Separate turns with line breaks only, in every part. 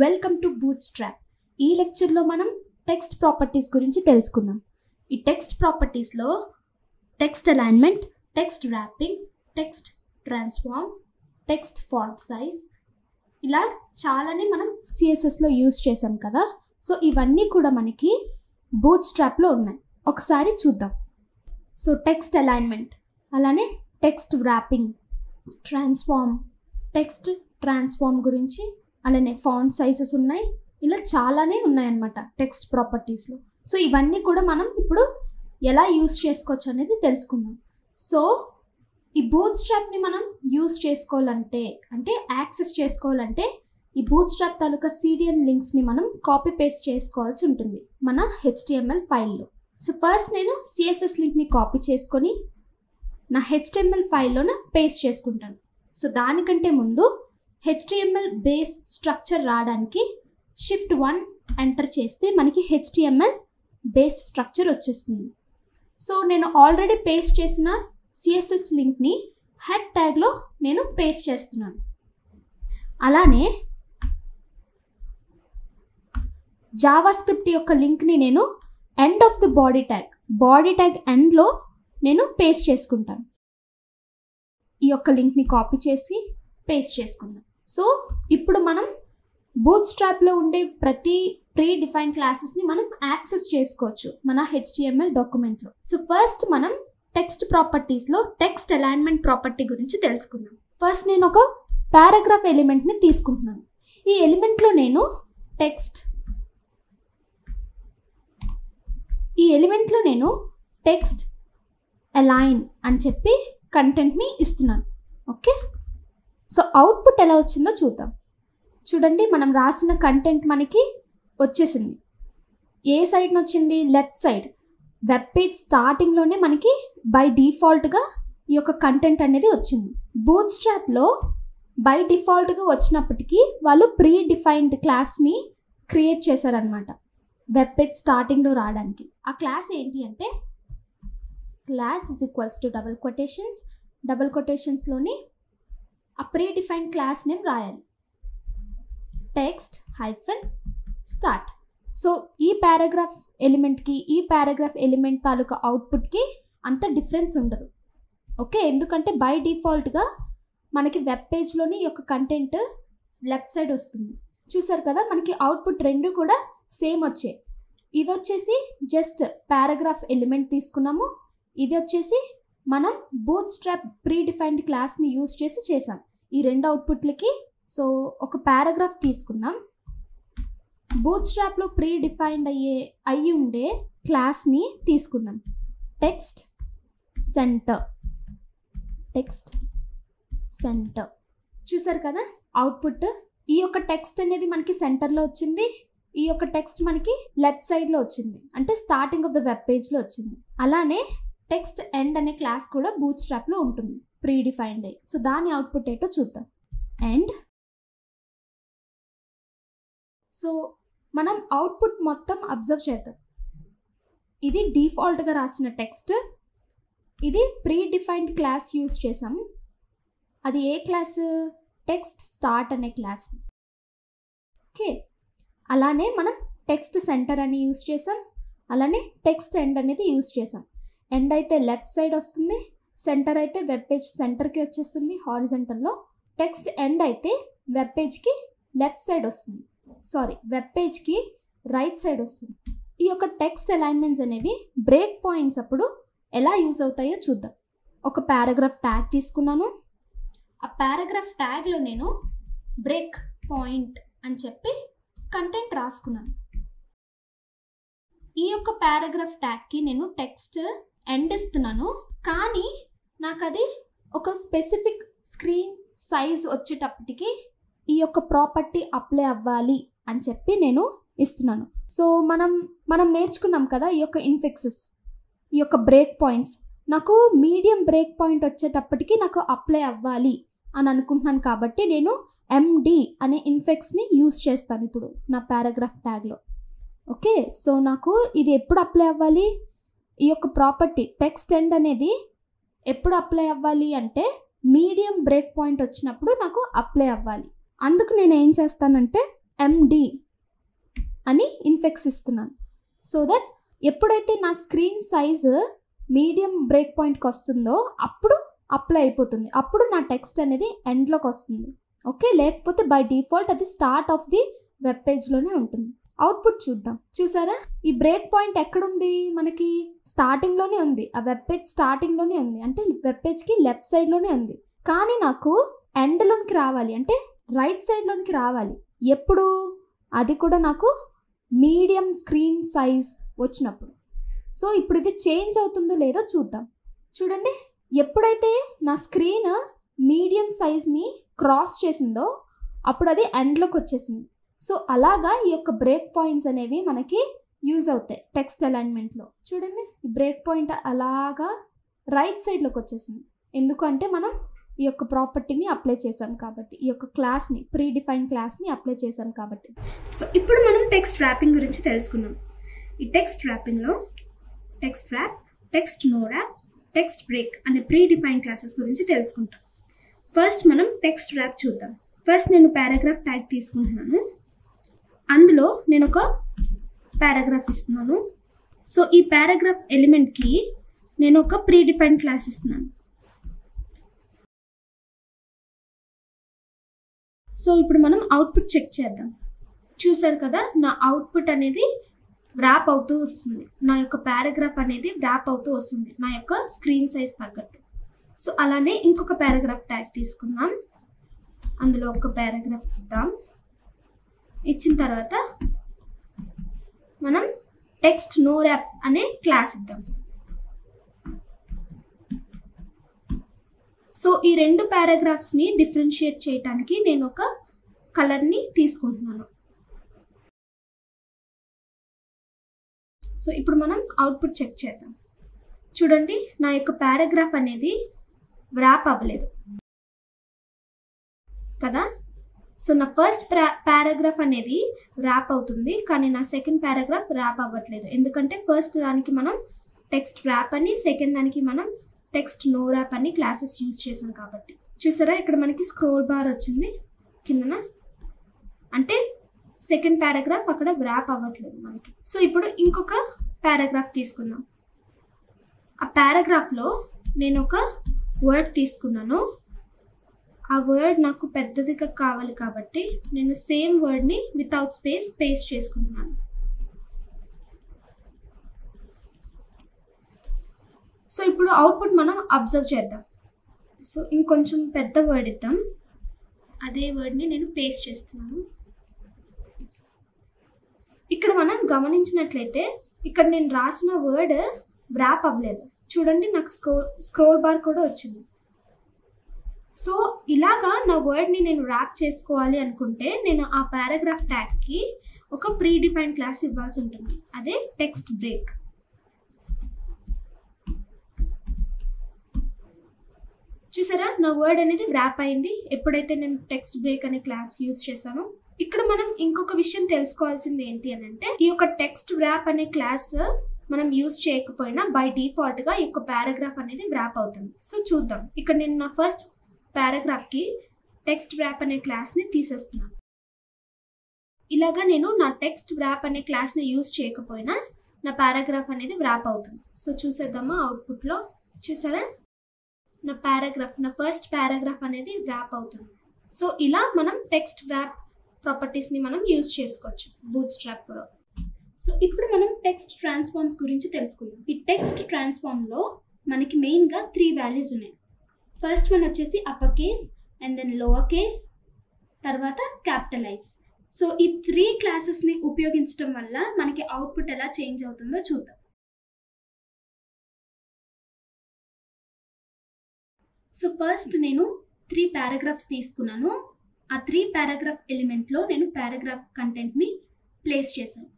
Welcome to bootstrap. ఈ లెక్చర్లో మనం టెక్స్ట్ ప్రాపర్టీస్ గురించి తెలుసుకుందాం. ఈ టెక్స్ట్ ప్రాపర్టీస్లో text alignment, text wrapping, text transform, text font size, ఇలా చాలానే మనం సిఎస్ఎస్లో యూజ్ చేసాం కదా. సో ఇవన్నీ కూడా మనకి బూట్స్ట్రాప్లో ఉన్నాయి. ఒకసారి చూద్దాం. సో టెక్స్ట్ అలైన్మెంట్, అలానే టెక్స్ట్ ర్యాపింగ్, టెక్స్ట్ ట్రాన్స్ఫార్మ్ గురించి, అలానే ఫాంట్ సైజెస్ ఉన్నాయి. ఇలా చాలానే ఉన్నాయన్నమాట టెక్స్ట్ ప్రాపర్టీస్లో. సో ఇవన్నీ కూడా మనం ఇప్పుడు ఎలా యూజ్ చేసుకోవచ్చు అనేది తెలుసుకుందాం. సో ఈ బూట్స్ట్రాప్ని మనం యూజ్ చేసుకోవాలంటే, యాక్సెస్ చేసుకోవాలంటే ఈ బూట్స్ట్రాప్ తాలూకా CDN లింక్స్ని మనం కాపీ పేస్ట్ చేసుకోవాల్సి ఉంటుంది మన HTML ఫైల్లో. సో ఫస్ట్ నేను CSS లింక్ని కాపీ చేసుకొని నా HTML ఫైల్లోన పేస్ట్ చేసుకుంటాను. సో దానికంటే ముందు HTML బేస్ స్ట్రక్చర్ రావడానికి Shift+1 ఎంటర్ చేస్తే మనకి HTML బేస్ స్ట్రక్చర్ వచ్చేస్తుంది. సో నేను ఆల్రెడీ పేస్ట్ చేసిన CSS లింక్ని హెడ్ ట్యాగ్లో నేను పేస్ట్ చేస్తున్నాను. అలానే జావాస్క్రిప్ట్ యొక్క లింక్ని నేను end of the body tag ఎండ్లో నేను పేస్ట్ చేసుకుంటాను. ఈ యొక్క లింక్ని కాపీ చేసి పేస్ట్ చేసుకుందాం. సో ఇప్పుడు మనం బూట్స్ట్రాప్లో ఉండే ప్రతి ప్రీ డిఫైన్ క్లాసెస్ని మనం యాక్సెస్ చేసుకోవచ్చు మన HTML డాక్యుమెంట్లో. సో ఫస్ట్ మనం టెక్స్ట్ ప్రాపర్టీస్లో టెక్స్ట్ అలైన్మెంట్ ప్రాపర్టీ గురించి తెలుసుకుందాం. ఫస్ట్ నేను ఒక పారాగ్రాఫ్ ఎలిమెంట్ని తీసుకుంటున్నాను. ఈ ఎలిమెంట్లో నేను టెక్స్ట్ అలైన్ అని చెప్పి కంటెంట్ని ఇస్తున్నాను. ఓకే, సో అవుట్పుట్ ఎలా వచ్చిందో చూద్దాం. చూడండి, మనం రాసిన కంటెంట్ మనకి వచ్చేసింది. ఏ సైడ్ని వచ్చింది? Left side. వెబ్ పేజ్ స్టార్టింగ్లోనే మనకి బై డిఫాల్ట్గా ఈ యొక్క కంటెంట్ అనేది వచ్చింది. బూట్స్ట్రాప్లో బై డిఫాల్ట్గా వచ్చినప్పటికీ వాళ్ళు ప్రీ డిఫైన్డ్ క్లాస్ని క్రియేట్ చేశారనమాట వెబ్ పేజ్ స్టార్టింగ్లో రావడానికి. ఆ క్లాస్ ఏంటి అంటే క్లాస్ = డబుల్ కొటేషన్స్లోని ఆ ప్రీ డిఫైన్డ్ క్లాస్ నేమ్ రాయాలి. text-start. సో ఈ పారాగ్రాఫ్ ఎలిమెంట్ తాలూకా అవుట్పుట్కి అంత డిఫరెన్స్ ఉండదు. ఓకే, ఎందుకంటే బై డిఫాల్ట్గా మనకి వెబ్ పేజ్లోని ఈ యొక్క కంటెంట్ లెఫ్ట్ సైడ్ వస్తుంది. చూసారు కదా, మనకి అవుట్పుట్ రెండు కూడా సేమ్ వచ్చాయి. ఇది వచ్చేసి జస్ట్ పారాగ్రాఫ్ ఎలిమెంట్ తీసుకున్నాము, ఇది వచ్చేసి మనం బూట్స్ట్రాప్ ప్రీ డిఫైన్డ్ క్లాస్ని యూజ్ చేసి చేసాం ఈ రెండు అవుట్పుట్లకి. సో ఒక పారాగ్రాఫ్ తీసుకుందాం. బూట్స్ట్రాప్లో ప్రీ డిఫైన్డ్ అయ్యి ఉండే క్లాస్ని తీసుకుందాం. Text centre. చూసారు కదా అవుట్పుట్. ఈ యొక్క టెక్స్ట్ అనేది మనకి సెంటర్లో వచ్చింది, ఈ యొక్క టెక్స్ట్ మనకి లెఫ్ట్ సైడ్లో వచ్చింది, అంటే స్టార్టింగ్ ఆఫ్ ద వెబ్ పేజ్లో వచ్చింది. అలానే టెక్స్ట్ ఎండ్ అనే క్లాస్ కూడా బూట్స్ట్రాప్లో ఉంటుంది ప్రీ డిఫైన్డ్ అయ్యి. సో దాని అవుట్పుట్ ఏంటో చూద్దాం. ఎండ్. సో మనం అవుట్పుట్ మొత్తం అబ్జర్వ్ చేద్దాం. ఇది డిఫాల్ట్గా రాసిన టెక్స్ట్, ఇది ప్రీ డిఫైన్డ్ క్లాస్ యూజ్ చేసాం. అది ఏ క్లాస్? టెక్స్ట్ స్టార్ట్ అనే క్లాస్. ఓకే, అలానే మనం టెక్స్ట్ సెంటర్ అని యూజ్ చేసాం, అలానే టెక్స్ట్ ఎండ్ అనేది యూజ్ చేసాం. ఎండ్ అయితే లెఫ్ట్ సైడ్ వస్తుంది, సెంటర్ అయితే వెబ్ పేజ్ సెంటర్కి వచ్చేస్తుంది హారిజంటల్లో. టెక్స్ట్ ఎండ్ అయితే వెబ్ పేజ్కి లెఫ్ట్ సైడ్ వస్తుంది, వెబ్ పేజ్కి రైట్ సైడ్ వస్తుంది. ఈ యొక్క టెక్స్ట్ అలైన్మెంట్స్ అనేవి బ్రేక్ పాయింట్స్ అప్పుడు ఎలా యూజ్ అవుతాయో చూద్దాం. ఒక పారాగ్రాఫ్ ట్యాగ్ తీసుకున్నాను. ఆ పారాగ్రాఫ్ ట్యాగ్లో నేను బ్రేక్ పాయింట్ అని చెప్పి కంటెంట్ రాసుకున్నాను. ఈ యొక్క పారాగ్రాఫ్ ట్యాగ్కి నేను టెక్స్ట్ ఎండ్ ఇస్తున్నాను, కానీ నాకు అది ఒక స్పెసిఫిక్ స్క్రీన్ సైజ్ వచ్చేటప్పటికి ఈ యొక్క ప్రాపర్టీ అప్లై అవ్వాలి అని చెప్పి నేను ఇస్తున్నాను. సో మనం నేర్చుకున్నాం కదా ఈ యొక్క ఇన్ఫిక్సెస్, ఈ యొక్క బ్రేక్ పాయింట్స్. నాకు మీడియం బ్రేక్ పాయింట్ వచ్చేటప్పటికి నాకు అప్లై అవ్వాలి అని అనుకుంటున్నాను, కాబట్టి నేను MD అనే ఇన్ఫిక్స్ని యూజ్ చేస్తాను ఇప్పుడు నా పారాగ్రాఫ్ ట్యాగ్లో. ఓకే, సో నాకు ఇది ఎప్పుడు అప్లై అవ్వాలి? ఈ యొక్క ప్రాపర్టీ టెక్స్ట్ ఎండ్ అనేది ఎప్పుడు అప్లై అవ్వాలి అంటే మీడియం బ్రేక్ పాయింట్ వచ్చినప్పుడు నాకు అప్లై అవ్వాలి. అందుకు నేను ఏం చేస్తానంటే ఎండి అని ఇన్ఫెక్స్ ఇస్తున్నాను. సో దట్ ఎప్పుడైతే నా స్క్రీన్ సైజు మీడియం బ్రేక్ పాయింట్కి వస్తుందో అప్పుడు అప్లై అయిపోతుంది, అప్పుడు నా టెక్స్ట్ అనేది ఎండ్లోకి వస్తుంది. ఓకే, లేకపోతే బై డిఫాల్ట్ అది స్టార్ట్ ఆఫ్ ది వెబ్ పేజ్లోనే ఉంటుంది. అవుట్పుట్ చూద్దాం. చూసారా, ఈ బ్రేక్ పాయింట్ ఎక్కడుంది, మనకి స్టార్టింగ్లోనే ఉంది, ఆ వెబ్ పేజ్ స్టార్టింగ్లోనే ఉంది, అంటే వెబ్ పేజ్కి లెఫ్ట్ సైడ్లోనే ఉంది. కానీ నాకు ఎండ్లోనికి రావాలి, అంటే రైట్ సైడ్లోనికి రావాలి. ఎప్పుడు? అది కూడా నాకు మీడియం స్క్రీన్ సైజ్ వచ్చినప్పుడు. సో ఇప్పుడు ఇది చేంజ్ అవుతుందో లేదో చూద్దాం. చూడండి, ఎప్పుడైతే నా స్క్రీన్ మీడియం సైజ్ని క్రాస్ చేసిందో అప్పుడు అది ఎండ్లోకి వచ్చేసింది. సో అలాగా ఈ యొక్క బ్రేక్ పాయింట్స్ అనేవి మనకి యూజ్ అవుతాయి టెక్స్ట్ అలైన్మెంట్లో. చూడండి, ఈ బ్రేక్ పాయింట్ అలాగా రైట్ సైడ్లోకి వచ్చేసింది, ఎందుకంటే మనం ఈ యొక్క ప్రాపర్టీని అప్లై చేసాం కాబట్టి, ఈ యొక్క క్లాస్ని, ప్రీ డిఫైన్ క్లాస్ని అప్లై చేసాం కాబట్టి.
సో ఇప్పుడు మనం టెక్స్ట్ ర్యాపింగ్ గురించి తెలుసుకుందాం. ఈ టెక్స్ట్ ర్యాపింగ్లో text wrap, text no wrap, text break అనే ప్రీ డిఫైన్ క్లాసెస్ గురించి తెలుసుకుంటాం. ఫస్ట్ మనం టెక్స్ట్ ర్యాప్ చూద్దాం. ఫస్ట్ నేను పారాగ్రాఫ్ ట్యాగ్ తీసుకుంటున్నాను, అందులో నేను ఒక పారాగ్రాఫ్ ఇస్తున్నాను. సో ఈ పారాగ్రాఫ్ ఎలిమెంట్కి నేను ఒక ప్రీ డిఫైన్ క్లాస్ ఇస్తున్నాను. సో ఇప్పుడు మనం అవుట్పుట్ చెక్ చేద్దాం. చూసారు కదా, నా అవుట్పుట్ అనేది వ్రాప్ అవుతూ వస్తుంది, నా యొక్క పారాగ్రాఫ్ అనేది వ్రాప్ అవుతూ వస్తుంది నా యొక్క స్క్రీన్ సైజ్ తగ్గట్టు. సో అలానే ఇంకొక పారాగ్రాఫ్ ట్యాగ్ తీసుకుందాం, అందులో ఒక పారాగ్రాఫ్ ఇద్దాం. ఇచ్చిన తర్వాత మనం టెక్స్ట్ నో ర్యాప్ అనే క్లాస్ ఇద్దాం. సో ఈ రెండు పారాగ్రాఫ్స్ని డిఫరెన్షియేట్ చేయడానికి నేను ఒక కలర్ని తీసుకుంటున్నాను. సో ఇప్పుడు మనం అవుట్పుట్ చెక్ చేద్దాం. చూడండి, నా యొక్క పారాగ్రాఫ్ అనేది వ్రాప్ అవ్వలేదు కదా. సో నా ఫస్ట్ పారాగ్రాఫ్ అనేది వ్రాప్ అవుతుంది, కానీ నా సెకండ్ పారాగ్రాఫ్ వ్రాప్ అవ్వట్లేదు, ఎందుకంటే ఫస్ట్ దానికి మనం టెక్స్ట్ వ్రాప్ అని, సెకండ్ దానికి మనం టెక్స్ట్ నో ర్యాప్ అని క్లాసెస్ యూజ్ చేసాం కాబట్టి. చూసారా, ఇక్కడ మనకి స్క్రోల్ బార్ వచ్చింది కిందన, అంటే సెకండ్ పారాగ్రాఫ్ అక్కడ వ్రాప్ అవ్వట్లేదు మనకి. సో ఇప్పుడు ఇంకొక పారాగ్రాఫ్ తీసుకుందాం. ఆ పారాగ్రాఫ్లో నేను ఒక వర్డ్ తీసుకున్నాను, ఆ వర్డ్ నాకు పెద్దదిగా కావాలి కాబట్టి నేను సేమ్ వర్డ్ని వితౌట్ స్పేస్ పేస్ట్ చేసుకుంటున్నాను. సో ఇప్పుడు అవుట్పుట్ మనం అబ్జర్వ్ చేద్దాం. సో ఇంకొంచెం పెద్ద వర్డ్ ఇద్దాం, అదే వర్డ్ని నేను పేస్ట్ చేస్తున్నాను. ఇక్కడ మనం గమనించినట్లయితే ఇక్కడ నేను రాసిన వర్డ్ వ్రాప్ అవ్వలేదు. చూడండి, నాకు స్క్రోల్ బార్ కూడా వచ్చింది. సో ఇలాగా నా వర్డ్ని నేను ర్యాప్ చేసుకోవాలి అనుకుంటే నేను ఆ పారాగ్రాఫ్ ట్యాగ్కి ఒక ప్రీ డిఫైన్ క్లాస్ ఇవ్వాల్సి ఉంటుంది, అదే టెక్స్ట్ బ్రేక్. చూసారా, నా వర్డ్ అనేది వ్రాప్ అయింది ఎప్పుడైతే నేను టెక్స్ట్ బ్రేక్ అనే క్లాస్ యూజ్ చేశాను. ఇక్కడ మనం ఇంకొక విషయం తెలుసుకోవాల్సింది ఏంటి అని అంటే, ఈ యొక్క టెక్స్ట్ వ్రాప్ అనే క్లాస్ మనం యూజ్ చేయకపోయినా బై డిఫాల్ట్ గా ఈ యొక్క పారాగ్రాఫ్ అనేది వ్రాప్ అవుతుంది. సో చూద్దాం, ఇక్కడ నేను నా ఫస్ట్ పారాగ్రాఫ్ కి టెక్స్ట్ వ్రాప్ అనే క్లాస్ ని తీసేస్తున్నాను. ఇలాగా నేను నా టెక్స్ట్ వ్రాప్ అనే క్లాస్ ని యూజ్ చేయకపోయినా నా పారాగ్రాఫ్ అనేది వ్రాప్ అవుతుంది. సో చూసేద్దామా అవుట్పుట్ లో. చూసారా, నా పారాగ్రాఫ్, నా ఫస్ట్ పారాగ్రాఫ్ అనేది వ్రాప్ అవుతుంది. సో ఇలా మనం టెక్స్ట్ వ్రాప్ ప్రాపర్టీస్ ని మనం యూజ్ చేసుకోవచ్చు బూట్స్ట్రాప్ లో. సో ఇప్పుడు మనం టెక్స్ట్ ట్రాన్స్ఫార్మ్స్ గురించి తెలుసుకుందాం. ఈ టెక్స్ట్ ట్రాన్స్ఫార్మ్ లో మనకి మెయిన్ గా 3 వాల్యూస్ ఉన్నాయి. ఫస్ట్ వన్ వచ్చేసి upper case, and then lower case, తర్వాత క్యాపిటలైజ్. సో ఈ 3 క్లాసెస్ ని ఉపయోగించడం వల్ల మనకి అవుట్పుట్ ఎలా చేంజ్ అవుతుందో చూద్దాం. సో ఫస్ట్ నేను 3 పారాగ్రాఫ్స్ తీసుకున్నాను. ఆ 3 పారాగ్రాఫ్ ఎలిమెంట్లో నేను పారాగ్రాఫ్ కంటెంట్ని ప్లేస్ చేశాను.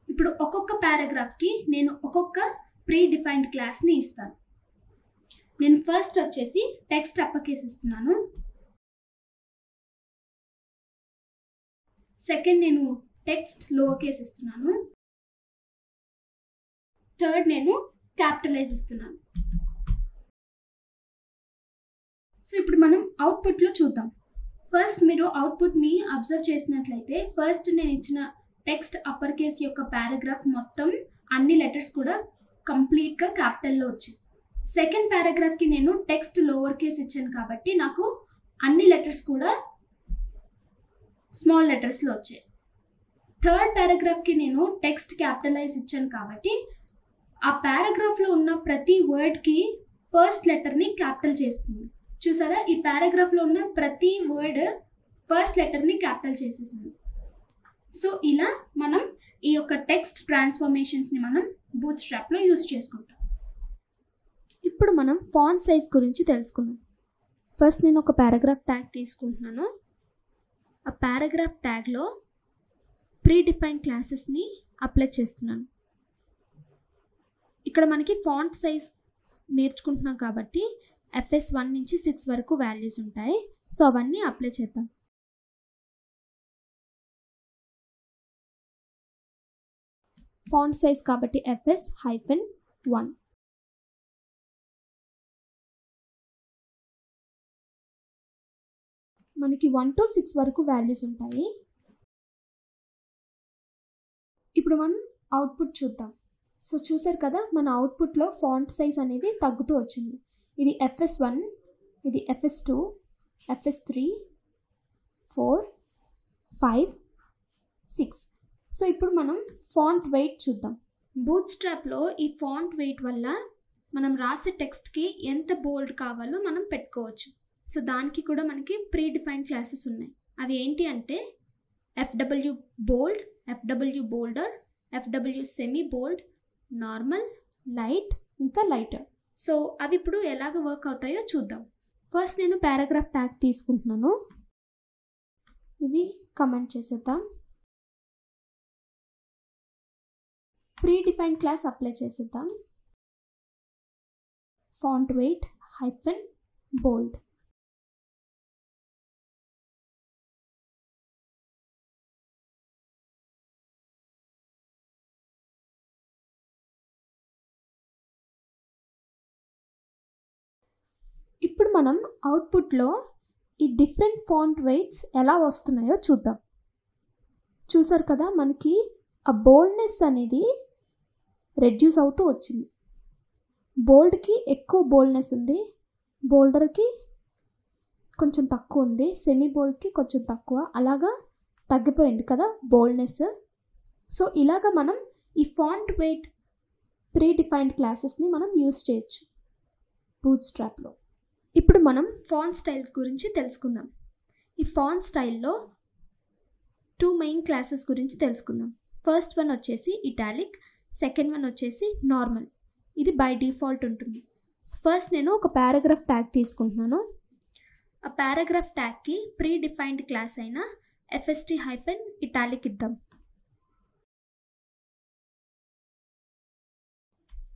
ఇప్పుడు ఒక్కొక్క పారాగ్రాఫ్కి నేను ఒక్కొక్క ప్రీ డిఫైన్డ్ క్లాస్ని ఇస్తాను. నేను ఫస్ట్ వచ్చేసి టెక్స్ట్ అప్పర్ కేస్ ఇస్తున్నాను. సెకండ్ నేను టెక్స్ట్ లోవర్ కేస్ ఇస్తున్నాను. థర్డ్ నేను క్యాపిటలైజ్ ఇస్తున్నాను. సో ఇప్పుడు మనం అవుట్పుట్లో చూద్దాం.
ఫస్ట్ మీరు అవుట్పుట్ని అబ్జర్వ్ చేసినట్లయితే ఫస్ట్ నేను ఇచ్చిన టెక్స్ట్ అప్పర్ కేస్ యొక్క పారాగ్రాఫ్ మొత్తం అన్ని లెటర్స్ కూడా కంప్లీట్గా క్యాపిటల్లో వచ్చాయి. సెకండ్ పారాగ్రాఫ్కి నేను టెక్స్ట్ లోవర్ కేస్ ఇచ్చాను కాబట్టి నాకు అన్ని లెటర్స్ కూడా స్మాల్ లెటర్స్లో వచ్చాయి. థర్డ్ పారాగ్రాఫ్కి నేను టెక్స్ట్ క్యాపిటలైజ్ ఇచ్చాను కాబట్టి ఆ పారాగ్రాఫ్లో ఉన్న ప్రతి వర్డ్కి ఫస్ట్ లెటర్ని క్యాపిటల్ చేస్తుంది. చూసారా, ఈ పారాగ్రాఫ్లో ఉన్న ప్రతి వర్డ్ ఫస్ట్ లెటర్ని క్యాపిటల్ చేసేసింది. సో ఇలా మనం ఈ యొక్క టెక్స్ట్ ట్రాన్స్ఫర్మేషన్స్ని మనం బూట్స్ట్రాప్లో యూజ్ చేసుకుంటాం. ఇప్పుడు మనం ఫాంట్ సైజ్ గురించి తెలుసుకుందాం. ఫస్ట్ నేను ఒక పారాగ్రాఫ్ ట్యాగ్ తీసుకుంటున్నాను. ఆ పారాగ్రాఫ్ ట్యాగ్లో ప్రీ డిఫైన్ క్లాసెస్ని అప్లై చేస్తున్నాను. ఇక్కడ మనకి ఫాంట్ సైజ్ నేర్చుకుంటున్నాం కాబట్టి FS 1 నుంచి 6 వరకు వాల్యూస్ ఉంటాయి. సో అవన్నీ అప్లై చేద్దాం. ఫాంట్ సైజ్ కాబట్టి FS-1. మనకి 1 to 6 వరకు వాల్యూస్ ఉంటాయి. ఇప్పుడు మనం అవుట్పుట్ చూద్దాం. సో చూసారు కదా, మన అవుట్పుట్లో ఫాంట్ సైజ్ అనేది తగ్గుతూ వచ్చింది. ఇది FS1, ఇది FS2, FS3, 4, 5, 6. సో ఇప్పుడు మనం ఫాంట్ వెయిట్ చూద్దాం. బూట్స్ట్రాప్లో ఈ ఫాంట్ వెయిట్ వల్ల మనం రాసే టెక్స్ట్కి ఎంత బోల్డ్ కావాలో మనం పెట్టుకోవచ్చు. సో దానికి కూడా మనకి ప్రీ డిఫైన్డ్ క్లాసెస్ ఉన్నాయి. అవి ఏంటి అంటే FW బోల్డ్, FW బోల్డర్, FW సెమీ బోల్డ్, నార్మల్, లైట్, ఇంకా లైటర్. సో అవి ఇప్పుడు ఎలాగ వర్క్ అవుతాయో చూద్దాం. ఫస్ట్ నేను పారాగ్రాఫ్ ట్యాగ్ తీసుకుంటున్నాను. ఇవి కమెంట్ చేసేద్దాం. ప్రీ డిఫైన్డ్ క్లాస్ అప్లై చేసేద్దాం. ఫాంట్ వెయిట్ -బోల్డ్. ఇప్పుడు మనం అవుట్పుట్లో ఈ డిఫరెంట్ ఫాంట్ వెయిట్స్ ఎలా వస్తున్నాయో చూద్దాం. చూసారు కదా, మనకి ఆ బోల్డ్నెస్ అనేది రెడ్యూస్ అవుతూ వచ్చింది. బోల్డ్కి ఎక్కువ బోల్డ్నెస్ ఉంది, బోల్డర్కి కొంచెం తక్కువ ఉంది, సెమీ బోల్డ్కి కొంచెం తక్కువ, అలాగా తగ్గిపోయింది కదా బోల్డ్నెస్. సో ఇలాగా మనం ఈ ఫాంట్ వెయిట్ ప్రీ డిఫైన్డ్ క్లాసెస్ని మనం యూజ్ చేయొచ్చు బూట్స్ట్రాప్లో. ఇప్పుడు మనం ఫాంట్ స్టైల్స్ గురించి తెలుసుకుందాం. ఈ ఫాంట్ స్టైల్లో 2 మెయిన్ క్లాసెస్ గురించి తెలుసుకుందాం. ఫస్ట్ వన్ వచ్చేసి ఇటాలిక్, సెకండ్ వన్ వచ్చేసి నార్మల్. ఇది బై డిఫాల్ట్ ఉంటుంది. సో ఫస్ట్ నేను ఒక పారాగ్రాఫ్ ట్యాగ్ తీసుకుంటున్నాను. ఆ పారాగ్రాఫ్ ట్యాగ్కి ప్రీ డిఫైన్డ్ క్లాస్ అయిన FST-ఇటాలిక్ ఇద్దాం.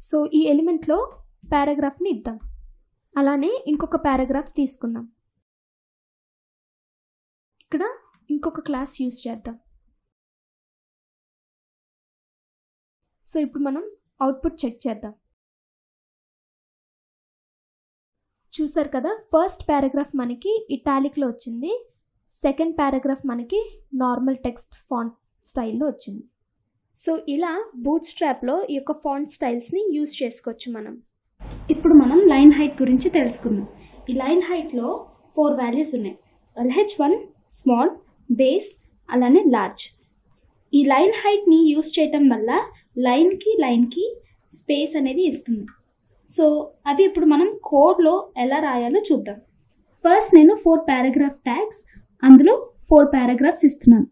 సో ఈ ఎలిమెంట్లో పారాగ్రాఫ్ని ఇద్దాం. అలానే ఇంకొక పారాగ్రాఫ్ తీసుకుందాం. ఇక్కడ ఇంకొక క్లాస్ యూజ్ చేద్దాం. సో ఇప్పుడు మనం అవుట్పుట్ చెక్ చేద్దాం. చూసారు కదా, ఫస్ట్ పారాగ్రాఫ్ మనకి ఇటాలిక్లో వచ్చింది, సెకండ్ పారాగ్రాఫ్ మనకి నార్మల్ టెక్స్ట్ ఫాంట్ స్టైల్లో వచ్చింది. సో ఇలా బూట్స్ట్రాప్లో ఈ యొక్క ఫాంట్ స్టైల్స్ని యూజ్ చేసుకోవచ్చు మనం. ఇప్పుడు మనం లైన్ హైట్ గురించి తెలుసుకుందాం. ఈ లైన్ హైట్లో 4 వాల్యూస్ ఉన్నాయి. LH1 స్మాల్, బేస్, అలానే లార్జ్. ఈ లైన్ హైట్ని యూజ్ చేయటం వల్ల లైన్కి స్పేస్ అనేది ఇస్తుంది. సో అవి ఇప్పుడు మనం కోడ్లో ఎలా రాయాలో చూద్దాం. ఫస్ట్ నేను 4 పారాగ్రాఫ్ ట్యాగ్స్, అందులో 4 పారాగ్రాఫ్స్ ఇస్తున్నాను.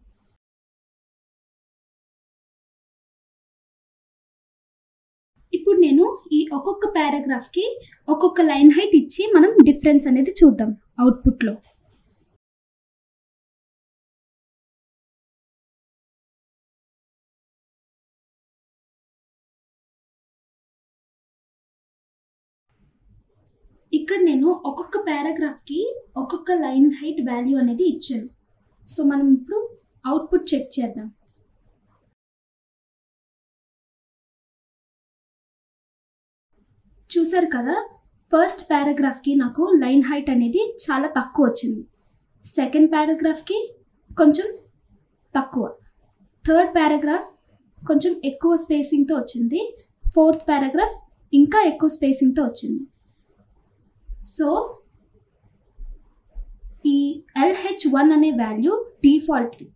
ఇప్పుడు నేను ఈ ఒక్కొక్క పారాగ్రాఫ్కి ఒక్కొక్క లైన్ హైట్ ఇచ్చి మనం డిఫరెన్స్ అనేది చూద్దాం అవుట్పుట్లో. ఇక్కడ నేను ఒక్కొక్క పారాగ్రాఫ్కి ఒక్కొక్క లైన్ హైట్ వాల్యూ అనేది ఇచ్చాను. సో మనం ఇప్పుడు అవుట్పుట్ చెక్ చేద్దాం. చూసారు కదా, ఫస్ట్ పారాగ్రాఫ్కి నాకు లైన్ హైట్ అనేది చాలా తక్కువ వచ్చింది. సెకండ్ పారాగ్రాఫ్కి కొంచెం తక్కువ, థర్డ్ పారాగ్రాఫ్ కొంచెం ఎక్కువ స్పేసింగ్తో వచ్చింది, ఫోర్త్ పారాగ్రాఫ్ ఇంకా ఎక్కువ స్పేసింగ్తో వచ్చింది. సో ఈ LH1 అనే వాల్యూ డిఫాల్ట్ది.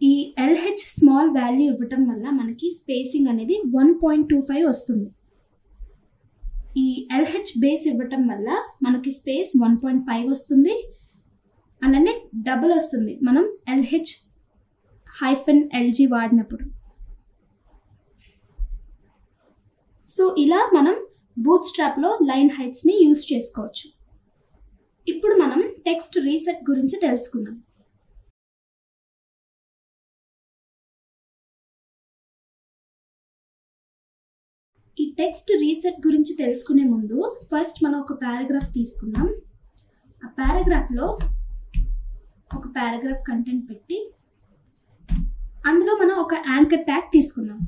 ఈ LH స్మాల్ వాల్యూ ఇవ్వటం వల్ల మనకి స్పేసింగ్ అనేది 1.25 వస్తుంది. ఈ LH బేస్ ఇవ్వటం వల్ల మనకి స్పేస్ 1.5 వస్తుంది. అలానే డబుల్ వస్తుంది మనం LH-LG వాడినప్పుడు. సో ఇలా మనం బూట్స్ట్రాప్లో లైన్ హైట్స్ని యూజ్ చేసుకోవచ్చు. ఇప్పుడు మనం టెక్స్ట్ రీసెట్ గురించి తెలుసుకుందాం. ఈ టెక్స్ట్ రీసెట్ గురించి తెలుసుకునే ముందు ఫస్ట్ మనం ఒక పారాగ్రాఫ్ తీసుకుందాం. ఆ పారాగ్రాఫ్లో ఒక పారాగ్రాఫ్ కంటెంట్ పెట్టి అందులో మనం ఒక యాంకర్ ట్యాగ్ తీసుకుందాం.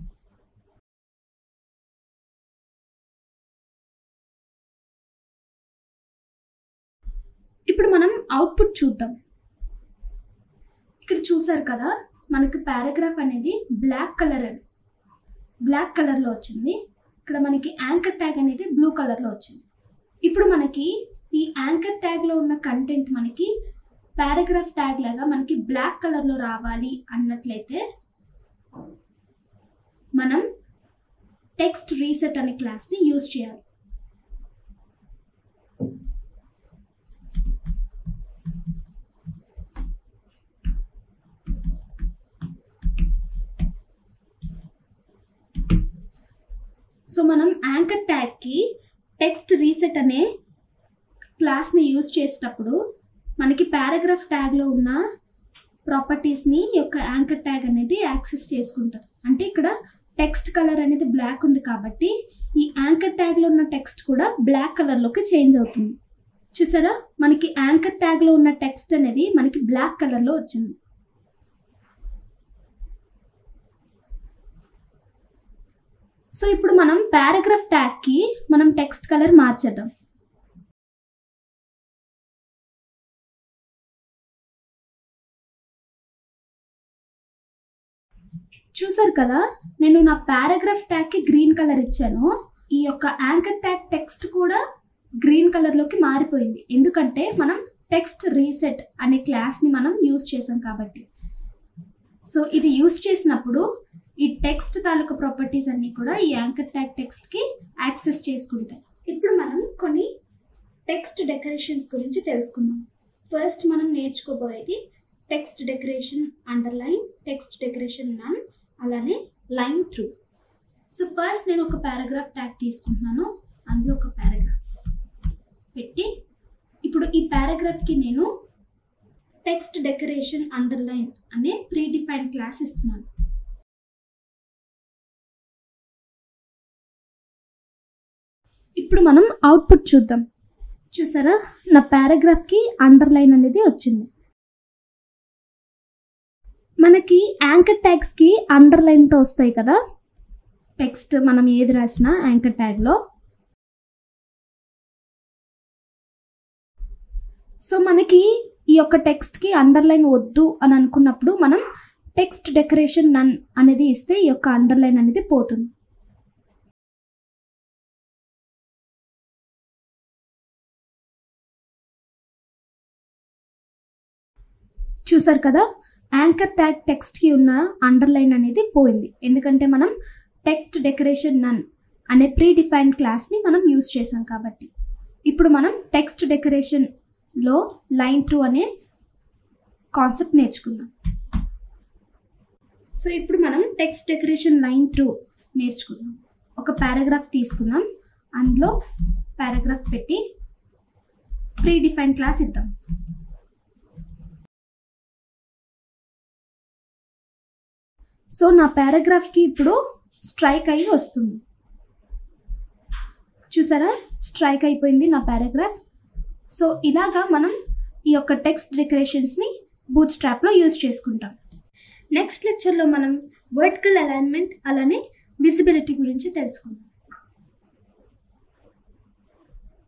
ఇప్పుడు మనం అవుట్పుట్ చూద్దాం. ఇక్కడ చూసారు కదా, మనకి పారాగ్రాఫ్ అనేది బ్లాక్ కలర్లో వచ్చింది. ఇక్కడ మనకి యాంకర్ ట్యాగ్ అనేది బ్లూ కలర్లో వచ్చింది. ఇప్పుడు మనకి ఈ యాంకర్ ట్యాగ్లో ఉన్న కంటెంట్ మనకి పారాగ్రాఫ్ ట్యాగ్ లాగా మనకి బ్లాక్ కలర్లో రావాలి అన్నట్లయితే మనం టెక్స్ట్ రీసెట్ అనే క్లాస్ని యూజ్ చేయాలి. సో మనం యాంకర్ ట్యాగ్కి టెక్స్ట్ రీసెట్ అనే క్లాస్ని యూజ్ చేసేటప్పుడు మనకి పారాగ్రాఫ్ ట్యాగ్లో ఉన్న ప్రాపర్టీస్ని యొక్క యాంకర్ ట్యాగ్ అనేది యాక్సెస్ చేసుకుంటుంది. అంటే ఇక్కడ టెక్స్ట్ కలర్ అనేది బ్లాక్ ఉంది కాబట్టి ఈ యాంకర్ ట్యాగ్లో ఉన్న టెక్స్ట్ కూడా బ్లాక్ కలర్లోకి చేంజ్ అవుతుంది. చూసారా, మనకి యాంకర్ ట్యాగ్లో ఉన్న టెక్స్ట్ అనేది మనకి బ్లాక్ కలర్లో వచ్చింది. సో ఇప్పుడు మనం పారాగ్రాఫ్ ట్యాగ్కి మనం టెక్స్ట్ కలర్ మార్చేద్దాం. చూసారు కదా, నేను నా పారాగ్రాఫ్ ట్యాగ్కి గ్రీన్ కలర్ ఇచ్చాను. ఈ యొక్క యాంకర్ ట్యాగ్ టెక్స్ట్ కూడా గ్రీన్ కలర్లోకి మారిపోయింది, ఎందుకంటే మనం టెక్స్ట్ రీసెట్ అనే క్లాస్ని మనం యూజ్ చేసాం కాబట్టి. సో ఇది యూజ్ చేసినప్పుడు ఈ టెక్స్ట్ తాలూకా ప్రాపర్టీస్ అన్నీ కూడా ఈ యాంకర్ ట్యాగ్ టెక్స్ట్కి యాక్సెస్ చేసుకుంటాయి. ఇప్పుడు మనం కొన్ని టెక్స్ట్ డెకరేషన్స్ గురించి తెలుసుకుందాం. ఫస్ట్ మనం నేర్చుకోబోయేది text decoration underline, text decoration none, అలానే లైన్ త్రూ. సో ఫస్ట్ నేను ఒక పారాగ్రాఫ్ ట్యాగ్ తీసుకుంటున్నాను, అందులో ఒక పారాగ్రాఫ్ పెట్టి ఇప్పుడు ఈ పారాగ్రాఫ్కి నేను టెక్స్ట్ డెకరేషన్ అండర్లైన్ అనే ప్రీ డిఫైన్డ్ క్లాస్ ఇస్తున్నాను. ఇప్పుడు మనం అవుట్పుట్ చూద్దాం. చూసారా, నా పారాగ్రాఫ్కి అండర్లైన్ అనేది వచ్చింది. మనకి యాంకర్ ట్యాగ్స్కి అండర్లైన్తో వస్తాయి కదా టెక్స్ట్, మనం ఏది రాసినా యాంకర్ ట్యాగ్లో. సో మనకి ఈ యొక్క టెక్స్ట్కి అండర్లైన్ వద్దు అని అనుకున్నప్పుడు మనం టెక్స్ట్ డెకరేషన్ నన్ అనేది ఇస్తే ఈ యొక్క అండర్లైన్ అనేది పోతుంది. చూసారు కదా, యాంకర్ ట్యాగ్ టెక్స్ట్కి ఉన్న అండర్లైన్ అనేది పోయింది, ఎందుకంటే మనం టెక్స్ట్ డెకరేషన్ నన్ అనే ప్రీ డిఫైన్డ్ క్లాస్ని మనం యూజ్ చేసాం కాబట్టి. ఇప్పుడు మనం టెక్స్ట్ డెకరేషన్లో లైన్ త్రూ అనే కాన్సెప్ట్ నేర్చుకుందాం. సో ఇప్పుడు మనం టెక్స్ట్ డెకరేషన్ లైన్ త్రూ నేర్చుకుందాం. ఒక పారాగ్రాఫ్ తీసుకుందాం, అందులో పారాగ్రాఫ్ పెట్టి ప్రీ డిఫైన్డ్ క్లాస్ ఇద్దాం. సో నా పారాగ్రాఫ్కి ఇప్పుడు స్ట్రైక్ అయ్యి వస్తుంది. చూసారా, స్ట్రైక్ అయిపోయింది నా పారాగ్రాఫ్. సో ఇలాగా మనం ఈ యొక్క టెక్స్ట్ డెకరేషన్స్ని బూట్స్ట్రాప్లో యూజ్ చేసుకుంటాం. నెక్స్ట్ లెక్చర్లో మనం వర్టికల్ అలైన్మెంట్ అలానే విజిబిలిటీ గురించి తెలుసుకుందాం.